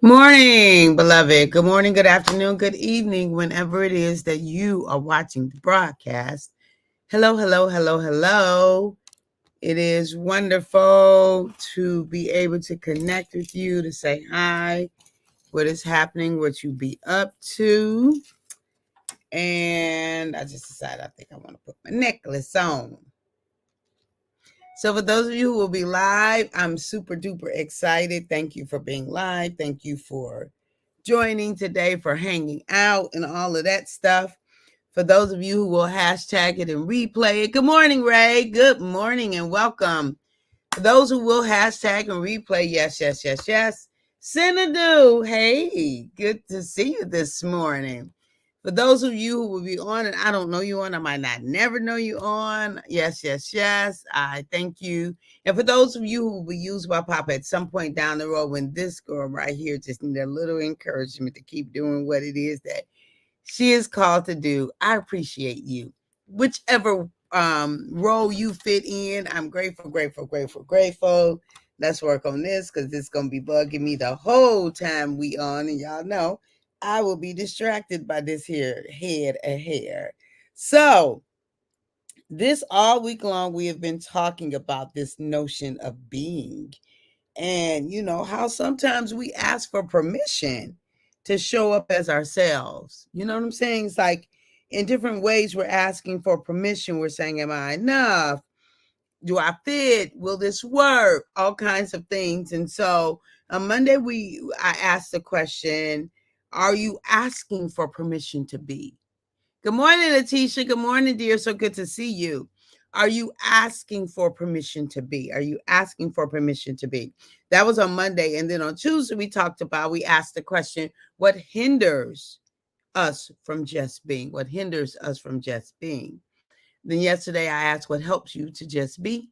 Morning, beloved. Good morning, good afternoon, good evening, whenever it is that you are watching the broadcast. Hello, hello, hello, hello. It is wonderful to be able to connect with you, to say hi, what is happening, what you be up to. And I just decided I think I want to put my necklace on. So for those of you who will be live, I'm super duper excited. Thank you for being live. Thank you for joining today, for hanging out and all of that stuff. For those of you who will hashtag it and replay it, good morning, Ray. Good morning and welcome. For those who will hashtag and replay, yes, yes, yes, yes. Senator, hey, good to see you this morning. For those of you who will be on, and I don't know you on, I might not never know you on. Yes, yes, yes. I thank you. And for those of you who will be used by Papa at some point down the road, when this girl right here just need a little encouragement to keep doing what it is that she is called to do, I appreciate you. Whichever role you fit in, I'm grateful, grateful, grateful, grateful. Let's work on this because this is going to be bugging me the whole time we on. And y'all know I will be distracted by this here head of hair. So this all week long, we have been talking about this notion of being. And you know how sometimes we ask for permission to show up as ourselves. You know what I'm saying? It's like in different ways we're asking for permission. We're saying, am I enough? Do I fit? Will this work? All kinds of things. And so on Monday I asked the question, are you asking for permission to be? Good morning, Letitia. Good morning, dear. So good to see you. Are you asking for permission to be? Are you asking for permission to be? That was on Monday. And then on Tuesday, we asked the question, what hinders us from just being? What hinders us from just being? Then yesterday, I asked, what helps you to just be?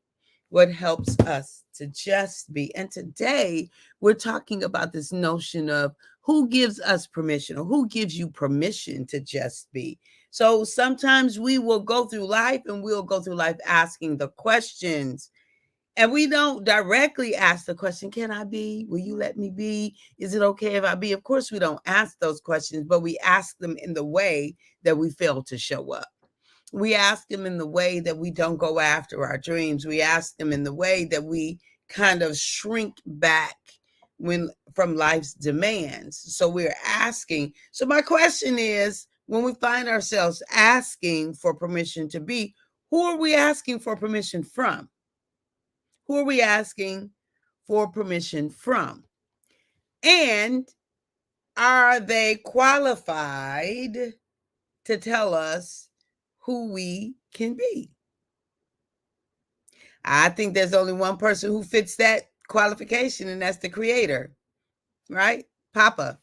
What helps us to just be? And today, we're talking about this notion of who gives us permission or who gives you permission to just be. So sometimes we will go through life and we'll go through life asking the questions. And we don't directly ask the question, can I be? Will you let me be? Is it okay if I be? Of course, we don't ask those questions, but we ask them in the way that we fail to show up. We ask them in the way that we don't go after our dreams. We ask them in the way that we kind of shrink back when from life's demands. So we're asking. So my question is, when we find ourselves asking for permission to be, who are we asking for permission from? Who are we asking for permission from? And are they qualified to tell us who we can be? I think there's only one person who fits that qualification, and that's the creator, right? Papa.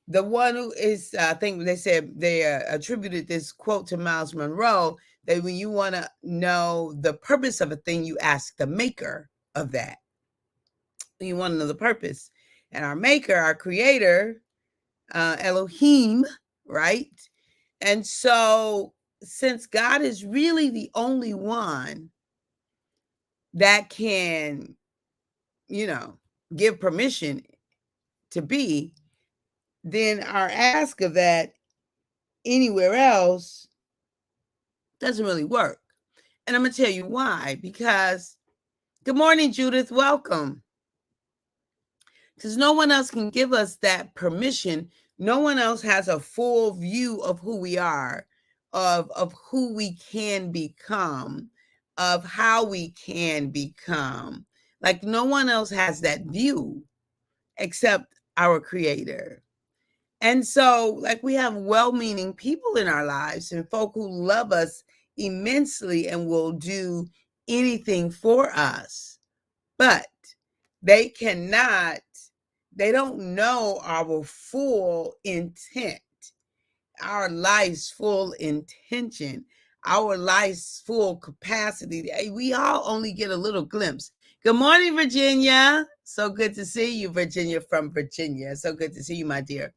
The one who is, I think they said they attributed this quote to Miles Monroe that when you want to know the purpose of a thing, you ask the maker of that. You want to know the purpose. And our maker, our creator, Elohim, right? And so, since God is really the only one that can, give permission to be, then our ask of that anywhere else doesn't really work. And I'm going to tell you why. Because, good morning, Judith. Welcome. Because no one else can give us that permission. No one else has a full view of who we are, of who we can become, of how we can become. Like no one else has that view except our creator. And so, like, we have well meaning people in our lives and folk who love us immensely and will do anything for us. But they cannot, they don't know our full intent, our life's full intention, our life's full capacity. We all only get a little glimpse. Good morning, Virginia. So good to see you, Virginia from Virginia. So good to see you, my dear.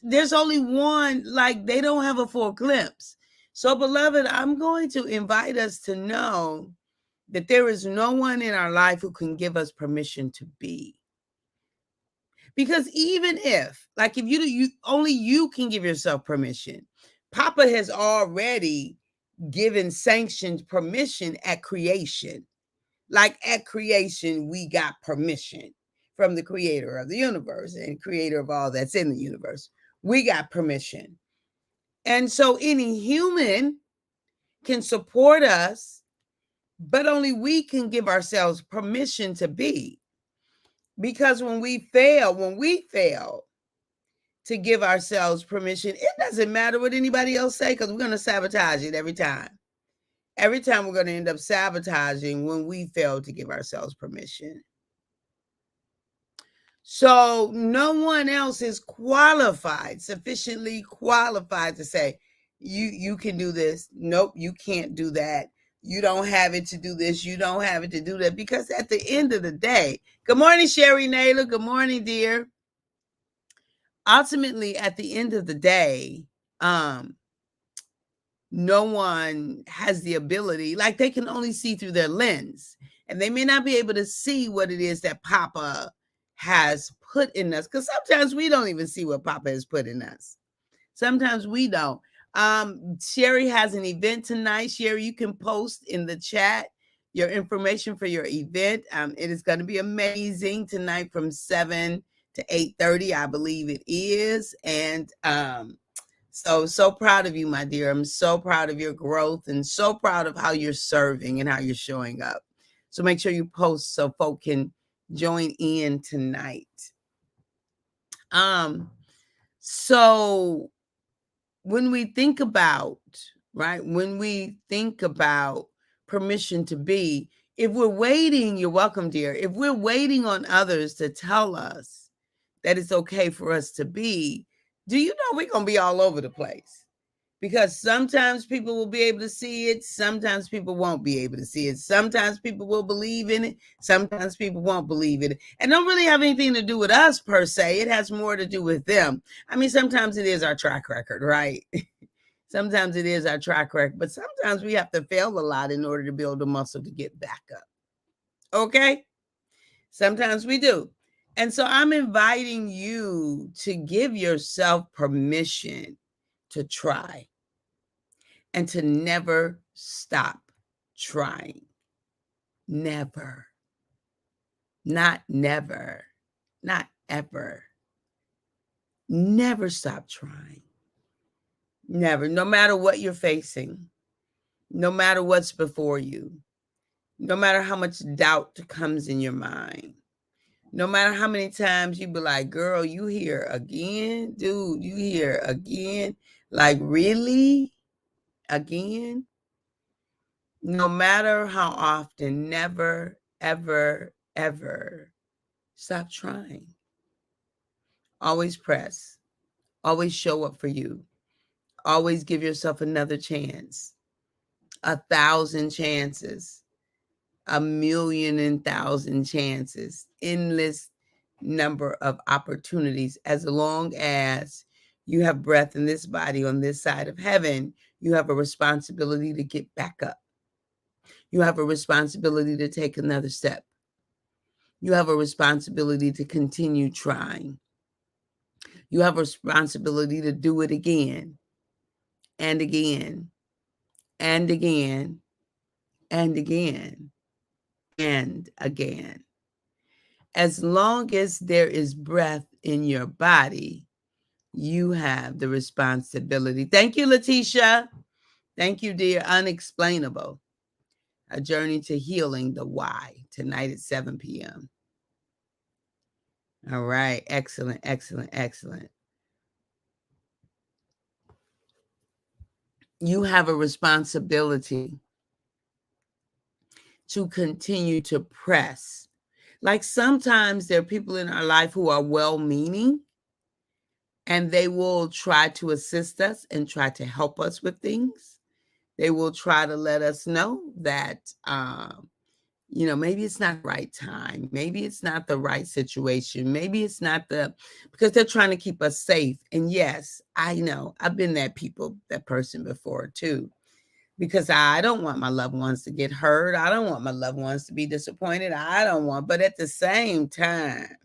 There's only one, like they don't have a full glimpse. So, beloved, I'm going to invite us to know that there is no one in our life who can give us permission to be. Because even if, like, if you only you can give yourself permission, Papa has already given sanctioned permission at creation. Like at creation, we got permission from the creator of the universe and creator of all that's in the universe. We got permission. And so any human can support us, but only we can give ourselves permission to be. Because when we fail to give ourselves permission, it doesn't matter what anybody else say, because we're going to sabotage it every time. Every time we're going to end up sabotaging when we fail to give ourselves permission. So no one else is sufficiently qualified to say, you can do this. Nope, you can't do that. You don't have it to do this. You don't have it to do that. Because at the end of the day, good morning, Sherry Naylor. Good morning, dear. Ultimately, at the end of the day, no one has the ability, like they can only see through their lens, and they may not be able to see what it is that Papa has put in us, because sometimes we don't even see what Papa has put in us. Sometimes we don't. Sherry has an event tonight. Sherry, you can post in the chat your information for your event. It is going to be amazing tonight from 7 to 8:30, I believe it is. And so proud of you, my dear. I'm so proud of your growth and so proud of how you're serving and how you're showing up. So make sure you post so folk can join in tonight. So when we think about, right, when we think about permission to be, if we're waiting, you're welcome, dear. If we're waiting on others to tell us that it's okay for us to be, do you know we're going to be all over the place? Because sometimes people will be able to see it. Sometimes people won't be able to see it. Sometimes people will believe in it. Sometimes people won't believe in it. And don't really have anything to do with us per se. It has more to do with them. I mean, sometimes it is our track record, right? Sometimes it is our track record. But sometimes we have to fail a lot in order to build the muscle to get back up. Okay? Sometimes we do. And so I'm inviting you to give yourself permission to try and to never stop trying. Never. Not never. Not ever. Never stop trying. Never. No matter what you're facing, no matter what's before you, no matter how much doubt comes in your mind, no matter how many times you be like, girl, you here again? Dude, you here again? Like, really? Again? No matter how often, never, ever, ever stop trying. Always press. Always show up for you. Always give yourself another chance. 1,000 chances. 1,000,000 chances. Endless number of opportunities. As long as you have breath in this body on this side of heaven, you have a responsibility to get back up. You have a responsibility to take another step. You have a responsibility to continue trying. You have a responsibility to do it again and again and again and again and again. As long as there is breath in your body, you have the responsibility. Thank you, Letitia. Thank you, dear. Unexplainable. A journey to healing the why, tonight at 7 p.m. All right. Excellent, excellent, excellent. You have a responsibility to continue to press. Like sometimes there are people in our life who are well-meaning, and they will try to assist us and try to help us with things. They will try to let us know that, maybe it's not the right time. Maybe it's not the right situation. Maybe it's not because they're trying to keep us safe. And yes, I know I've been that person before too, because I don't want my loved ones to get hurt. I don't want my loved ones to be disappointed. But at the same time,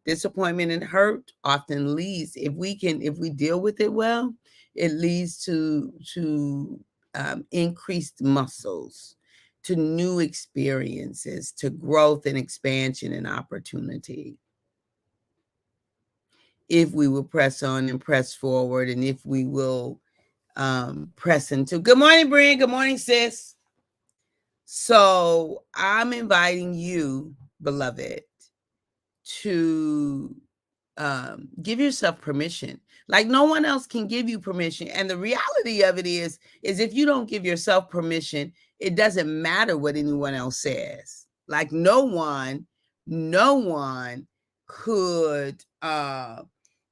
Disappointment and hurt often leads, if we deal with it well, it leads to increased muscles, to new experiences, to growth and expansion and opportunity. If we will press on and press forward, and if we will press into. Good morning, Brian. Good morning, sis. So I'm inviting you, beloved, to give yourself permission. Like no one else can give you permission. And the reality of it is if you don't give yourself permission, it doesn't matter what anyone else says. Like no one could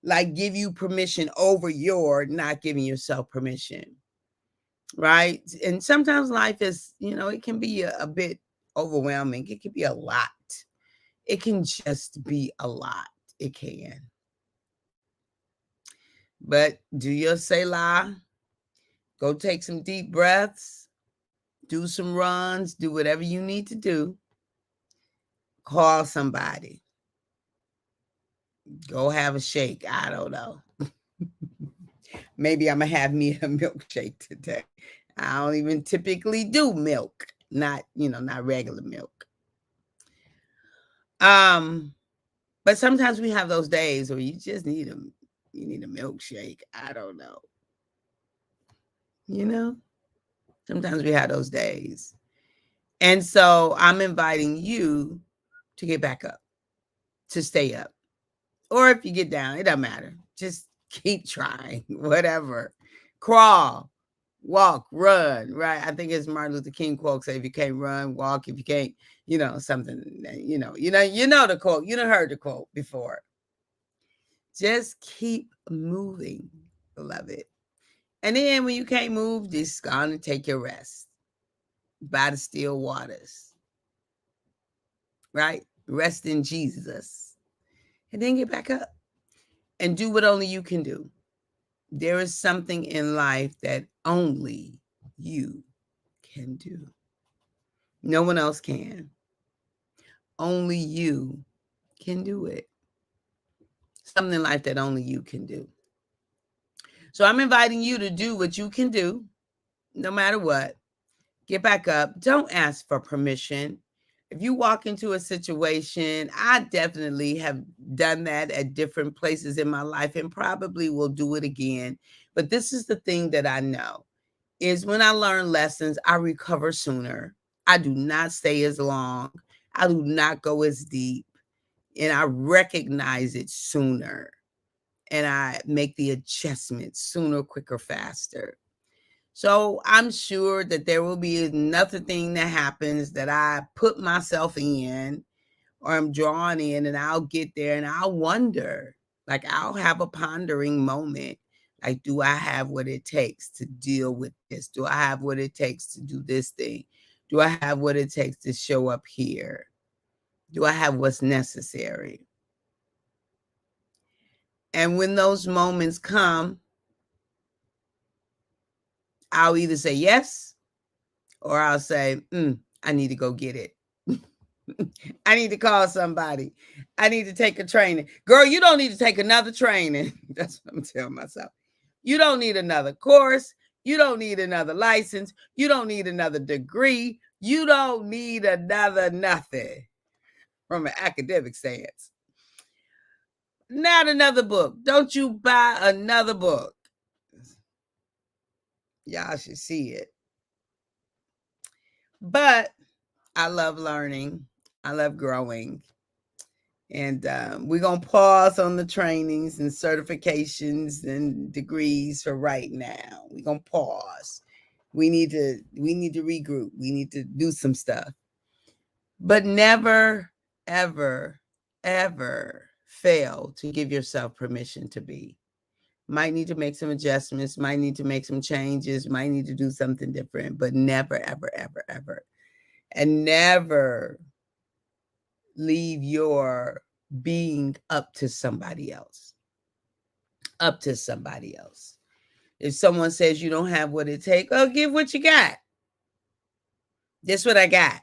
like give you permission over your not giving yourself permission. Right? And sometimes life is, it can be a bit overwhelming. It can be a lot. It can just be a lot. It can. But do your Selah. Go take some deep breaths. Do some runs. Do whatever you need to do. Call somebody. Go have a shake. I don't know. Maybe I'm going to have me a milkshake today. I don't even typically do milk. Not regular milk. But sometimes we have those days where you just need you need a milkshake. I don't know. Sometimes we have those days. And so I'm inviting you to get back up, to stay up. Or if you get down, it doesn't matter. Just keep trying, whatever. Crawl, walk, run, right? I think it's Martin Luther King quote, say, if you can't run, walk. If you can't, something, you know the quote. You done heard the quote before. Just keep moving, beloved. And then when you can't move, just go on and take your rest by the still waters. Right? Rest in Jesus. And then get back up and do what only you can do. There is something in life that only you can do. No one else can. Only you can do it. Something in life that only you can do. So I'm inviting you to do what you can do, no matter what. Get back up. Don't ask for permission. If you walk into a situation, I definitely have done that at different places in my life and probably will do it again. But this is the thing that I know, is when I learn lessons, I recover sooner. I do not stay as long. I do not go as deep. And I recognize it sooner. And I make the adjustments sooner, quicker, faster. So I'm sure that there will be another thing that happens that I put myself in or I'm drawn in, and I'll get there and I'll wonder, like I'll have a pondering moment. Like, do I have what it takes to deal with this? Do I have what it takes to do this thing? Do I have what it takes to show up here? Do I have what's necessary? And when those moments come, I'll either say yes, or I'll say, I need to go get it. I need to call somebody. I need to take a training. Girl, you don't need to take another training. That's what I'm telling myself. You don't need another course. You don't need another license. You don't need another degree. You don't need another nothing from an academic stance. Not another book. Don't you buy another book. Y'all should see it. But I love learning. I love growing. And we're going to pause on the trainings and certifications and degrees for right now. We're going to pause. We need to regroup. We need to do some stuff. But never, ever, ever fail to give yourself permission to be. Might need to make some adjustments, might need to make some changes, might need to do something different, but never, ever, ever, ever. And never leave your being up to somebody else. Up to somebody else. If someone says you don't have what it takes, oh, give what you got. This what I got,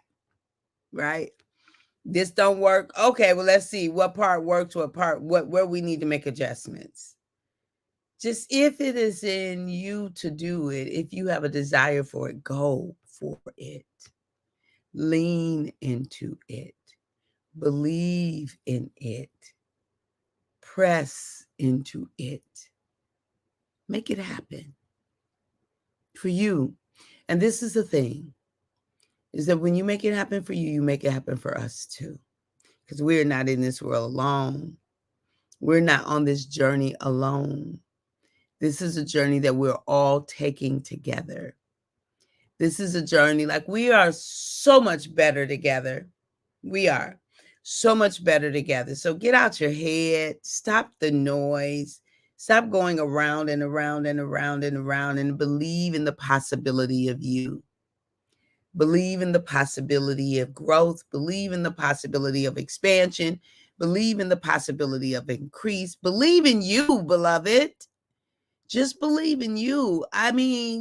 right? This don't work. Okay, well, let's see what part works, where we need to make adjustments. Just if it is in you to do it, if you have a desire for it, go for it. Lean into it. Believe in it. Press into it. Make it happen for you. And this is the thing, is that when you make it happen for you, you make it happen for us too. Because we're not in this world alone. We're not on this journey alone. This is a journey that we're all taking together. This is a journey, like, we are so much better together. We are so much better together. So get out your head, stop the noise, stop going around and around and around and around, and believe in the possibility of you. Believe in the possibility of growth. Believe in the possibility of expansion. Believe in the possibility of increase. Believe in you, beloved. Just believe in you. I mean,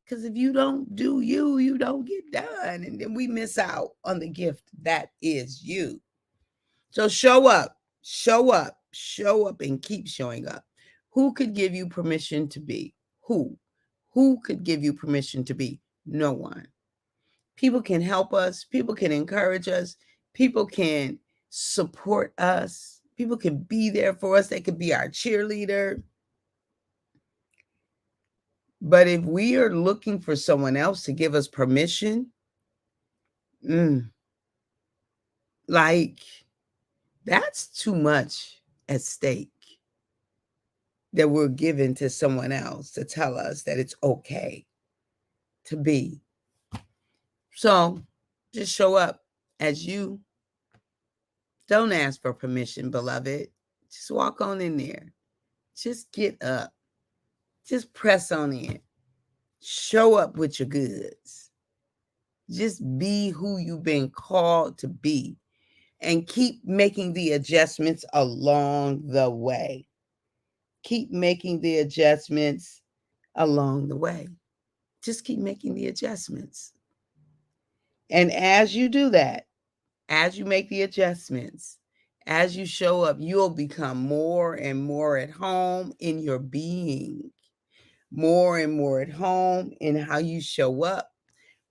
because if you don't do you, you don't get done. And then we miss out on the gift that is you. So show up, show up, show up, and keep showing up. Who could give you permission to be? Who? Who could give you permission to be? No one. People can help us. People can encourage us. People can support us. People can be there for us. They could be our cheerleader. But if we are looking for someone else to give us permission, like, that's too much at stake that we're giving to someone else to tell us that it's okay to be. So just show up as you. Don't ask for permission, beloved. Just walk on in there. Just get up. Just press on in. Show up with your goods. Just be who you've been called to be, and keep making the adjustments along the way. Keep making the adjustments along the way. Just keep making the adjustments. And as you do that, as you make the adjustments, as you show up, you'll become more and more at home in your being, more and more at home in how you show up,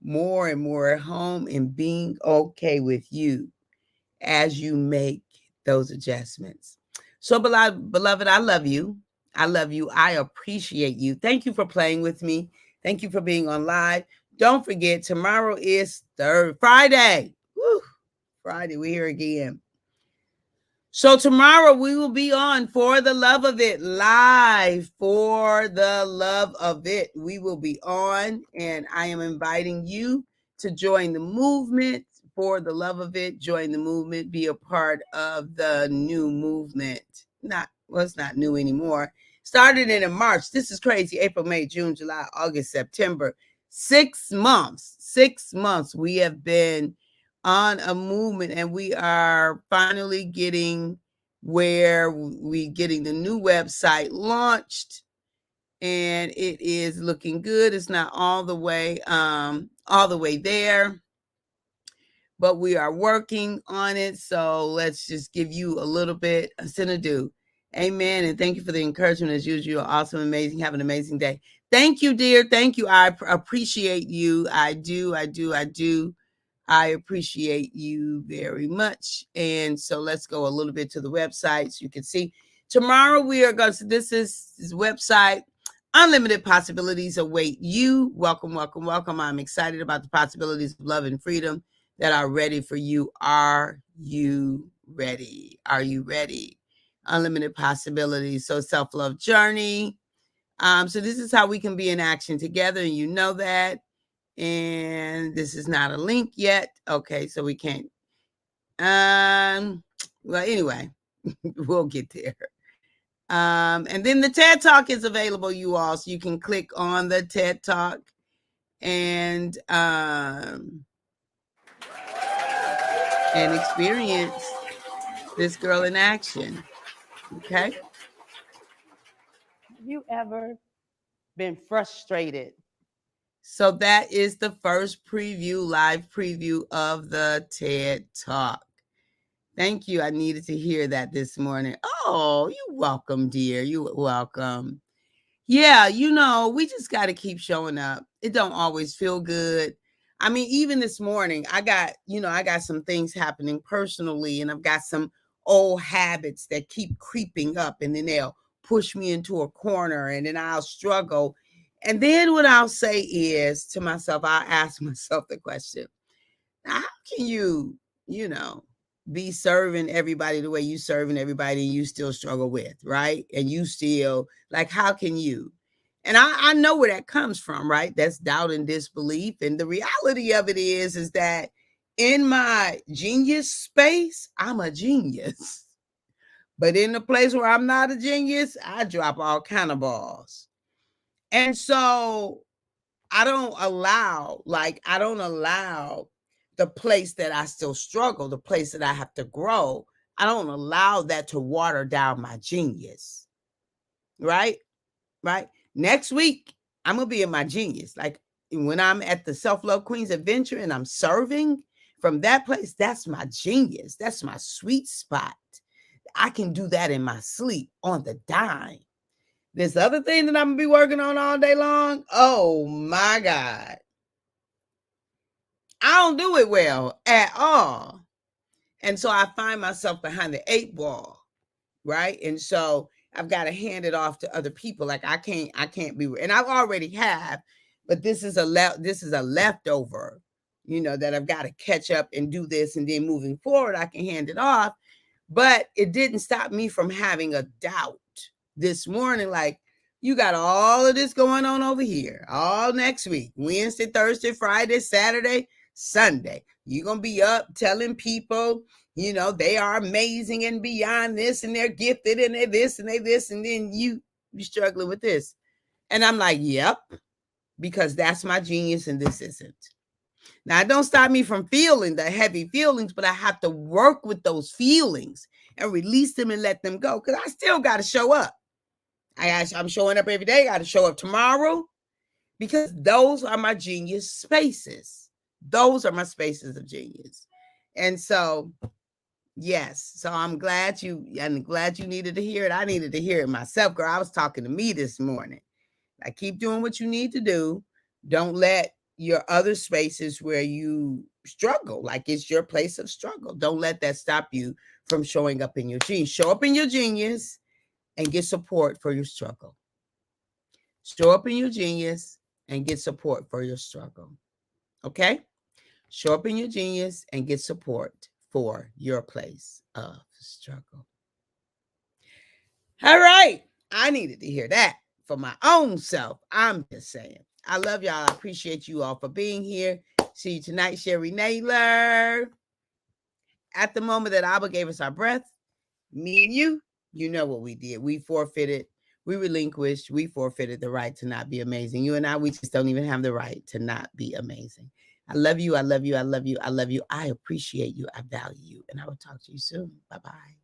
more and more at home in being okay with you as you make those adjustments. So, beloved, I love you. I love you. I appreciate you. Thank you for playing with me. Thank you for being on live. Don't forget, tomorrow is Friday. Woo, Friday, we're here again. So tomorrow we will be on For the Love of It, live For the Love of It. We will be on, and I am inviting you to join the movement. For the Love of It, join the movement, be a part of the new movement. It's not new anymore. Started in March. This is crazy. April, May, June, July, August, September. 6 months. 6 months we have been on a movement, and we are finally getting where we getting the new website launched, and it is looking good. It's not all the way there, but we are working on it. So let's just give you a little bit of do. Amen. And thank you for the encouragement as usual. You're awesome, amazing. Have an amazing day. Thank you, dear. Thank you. I appreciate you. I do. I appreciate you very much. And so let's go a little bit to the website so you can see. Tomorrow we are going to, this website, Unlimited Possibilities Await You. Welcome, welcome, welcome. I'm excited about the possibilities of love and freedom that are ready for you. Are you ready? Are you ready? Unlimited possibilities. So self-love journey. So this is how we can be in action together, and you know that. And this is not a link yet. Okay, so we can't. Well, anyway, we'll get there. And then the TED Talk is available, you all. So you can click on the TED Talk and experience this girl in action. Okay. Have you ever been frustrated So that is the first preview, live preview of the TED Talk. Thank you. I needed to hear that this morning. Oh, you're welcome, dear. You're welcome. Yeah, we just got to keep showing up. It don't always feel good. I mean, even this morning, I got some things happening personally, and I've got some old habits that keep creeping up, and then they'll push me into a corner, and then I'll struggle. And then what I'll say is to myself, I'll ask myself the question, how can you be serving everybody the way you serving everybody and you still struggle with, right? And you still, like, how can you? And I know where that comes from, right? That's doubt and disbelief. And the reality of it is that in my genius space, I'm a genius. But in the place where I'm not a genius, I drop all kind of balls. And so I don't allow the place that I still struggle, the place that I have to grow. I don't allow that to water down my genius. Right? Right? Next week, I'm going to be in my genius. Like when I'm at the Self-Love Queens Adventure and I'm serving from that place, that's my genius. That's my sweet spot. I can do that in my sleep on the dime. This other thing that I'm going to be working on all day long, oh my God. I don't do it well at all. And so I find myself behind the 8 ball, right? And so I've got to hand it off to other people. Like I can't be, and I already have, but this is a leftover, that I've got to catch up and do this, and then moving forward, I can hand it off. But it didn't stop me from having a doubt this morning. Like, you got all of this going on over here all next week, Wednesday, Thursday, Friday, Saturday, Sunday. You're going to be up telling people, they are amazing and beyond this, and they're gifted and they're this and they this, and then you struggling with this. And I'm like, yep, because that's my genius and this isn't. Now, it don't stop me from feeling the heavy feelings, but I have to work with those feelings and release them and let them go, because I still got to show up. I'm showing up every day. I got to show up tomorrow, because those are my genius spaces. Those are my spaces of genius. And so, yes. So I'm glad you needed to hear it. I needed to hear it myself, girl. I was talking to me this morning. Like, keep doing what you need to do. Don't let your other spaces where you struggle, like it's your place of struggle, don't let that stop you from showing up in your genius. Show up in your genius and get support for your struggle. Show up in your genius and get support for your struggle. Okay? Show up in your genius and get support for your place of struggle. All right. I needed to hear that for my own self. I'm just saying. I love y'all. I appreciate you all for being here. See you tonight, Sherry Naylor. At the moment that Abba gave us our breath, me and you know what we did. We forfeited, we relinquished, we forfeited the right to not be amazing. You and I, we just don't even have the right to not be amazing. I love you. I love you. I love you. I love you. I appreciate you. I value you. And I will talk to you soon. Bye-bye.